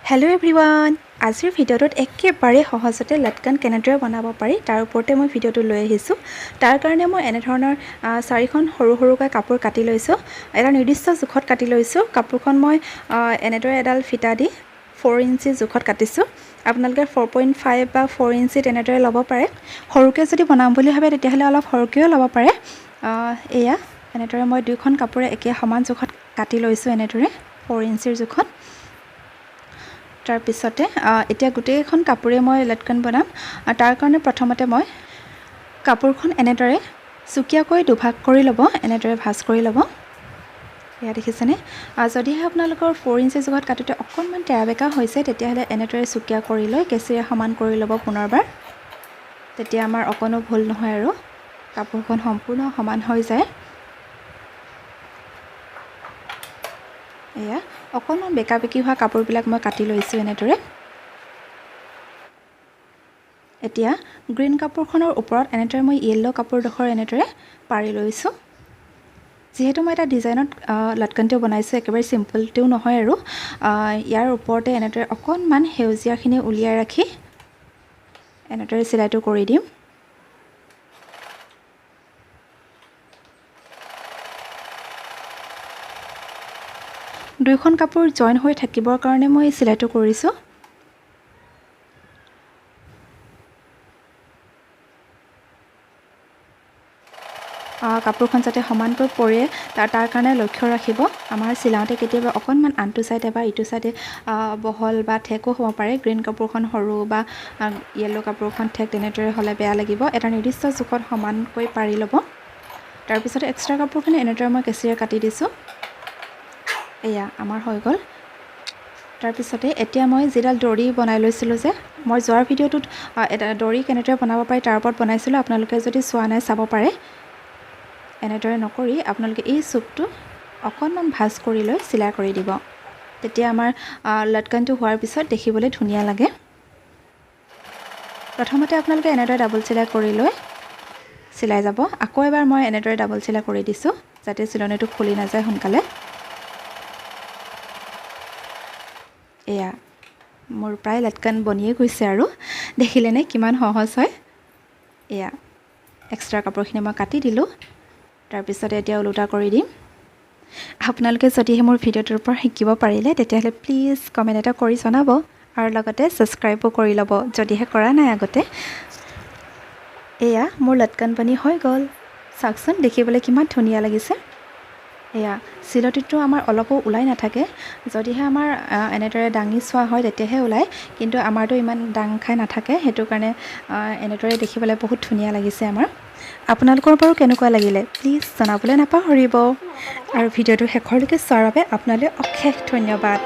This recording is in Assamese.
হেল্ল' এভৰিৱান, আজিৰ ভিডিঅ'টোত একেবাৰে সহজতে লটকান কেনেদৰে বনাব পাৰি তাৰ ওপৰতে মই ভিডিঅ'টো লৈ আহিছোঁ। তাৰ কাৰণে মই এনেধৰণৰ 4খন সৰু সৰুকৈ কাপোৰ কাটি লৈছোঁ। এটা নিৰ্দিষ্ট জোখত কাটি লৈছোঁ। কাপোৰখন মই এনেদৰে এডাল ফিটা দি 4 ইঞ্চি জোখত কাটিছোঁ। আপোনালোকে 4.5 বা 4 ইঞ্চি তেনেদৰে ল'ব পাৰে। সৰুকৈ যদি বনাম বুলি ভাবে তেতিয়াহ'লে অলপ সৰুকৈও ল'ব পাৰে। এয়া এনেদৰে মই 2খন কাপোৰে একে সমান জোখত কাটি লৈছোঁ, এনেদৰে 4 ইঞ্চিৰ জোখত। তাৰপিছতে এতিয়া গোটেইখন কাপোৰে মই লটকান বনাম। তাৰ কাৰণে প্ৰথমতে মই কাপোৰখন এনেদৰে চুকীয়াকৈ দুভাগ কৰি ল'ব, এনেদৰে ভাঁজ কৰি ল'ব। এয়া দেখিছেনে? যদিহে আপোনালোকৰ 4 ইঞ্চি জোখত কাটোতে অকণমান তেৰা বেকা হৈছে তেতিয়াহ'লে এনেদৰে চুকীয়া কৰি লৈ কেঁচিৰে সমান কৰি ল'ব পুনৰবাৰ। তেতিয়া আমাৰ অকণো ভুল নহয় আৰু কাপোৰখন সম্পূৰ্ণ সমান হৈ যায়। এয়া অকণমান বেকা বেকি হোৱা কাপোৰবিলাক মই কাটি লৈছোঁ এনেদৰে। এতিয়া গ্ৰীণ কাপোৰখনৰ ওপৰত এনেদৰে মই য়েল্ল' কাপোৰডোখৰ এনেদৰে পাৰি লৈছোঁ। যিহেতু মই এটা ডিজাইনত লটকানটো বনাইছোঁ, একেবাৰে চিম্পলটোও নহয় আৰু ইয়াৰ ওপৰতে এনেদৰে অকণমান সেউজীয়াখিনি উলিয়াই ৰাখি এনেদৰে চিলাইটো কৰি দিম। দুয়োখন কাপোৰ জইন হৈ থাকিবৰ কাৰণে মই চিলাইটো কৰিছোঁ। কাপোৰখন যাতে সমানকৈ পৰে তাৰ কাৰণে লক্ষ্য ৰাখিব। আমাৰ চিলাওঁতে কেতিয়াবা অকণমান আনটো ছাইডে বা ইটো ছাইডে বহল বা ঠেকো হ'ব পাৰে। গ্ৰীণ কাপোৰখন সৰু বা য়েল্ল' কাপোৰখন ঠেক তেনেদৰে হ'লে বেয়া লাগিব। এটা নিৰ্দিষ্ট জোখত সমানকৈ পাৰি ল'ব। তাৰপিছত এক্সট্ৰা কাপোৰখিনি এনেদৰে মই কেঁচিৰে কাটি দিছোঁ। এয়া আমাৰ হৈ গ'ল। তাৰপিছতে এতিয়া মই যিডাল দৰি বনাই লৈছিলোঁ যে, মই যোৱাৰ ভিডিঅ'টোত এটা দৰি কেনেদৰে বনাব পাৰি তাৰ ওপৰত বনাইছিলোঁ। আপোনালোকে যদি চোৱা নাই চাব পাৰে। এনেদৰে নকৰি আপোনালোকে এই চুকটো অকণমান ভাঁজ কৰি লৈ চিলাই কৰি দিব। তেতিয়া আমাৰ লটকানটো হোৱাৰ পিছত দেখিবলৈ ধুনীয়া লাগে। প্ৰথমতে আপোনালোকে এনেদৰে ডাবল চিলাই কৰি লৈ চিলাই যাব। আকৌ এবাৰ মই এনেদৰে ডাবল চিলাই কৰি দিছোঁ যাতে চিলনিটো খুলি নাযায় সোনকালে। এয়া মোৰ প্ৰায় লটকান বনিয়ে গৈছে আৰু দেখিলেনে কিমান সহজ হয়। এয়া এক্সট্ৰা কাপোৰখিনি মই কাটি দিলোঁ। তাৰপিছতে এতিয়া ওলোটা কৰি দিম। আপোনালোকে যদিহে মোৰ ভিডিঅ'টোৰ পৰা শিকিব পাৰিলে তেতিয়াহ'লে প্লিজ কমেণ্ট এটা কৰি জনাব আৰু লগতে ছাবস্ক্ৰাইবো কৰি ল'ব যদিহে কৰা নাই আগতে। এয়া মোৰ লটকান বনি হৈ গ'ল। চাওকচোন দেখিবলৈ কিমান ধুনীয়া লাগিছে। এয়া চিলটিটো আমাৰ অলপো ওলাই নাথাকে। যদিহে আমাৰ এনেদৰে দাঙি চোৱা হয় তেতিয়াহে ওলায়, কিন্তু আমাৰতো ইমান দাং খাই নাথাকে। সেইটো কাৰণে এনেদৰে দেখিবলৈ বহুত ধুনীয়া লাগিছে আমাৰ। আপোনালোকৰ বাৰু কেনেকুৱা লাগিলে প্লিজ জনাবলৈ নাপাহৰিব। আৰু ভিডিঅ'টো শেষৰলৈকে চোৱাৰ বাবে আপোনালৈ অশেষ ধন্যবাদ।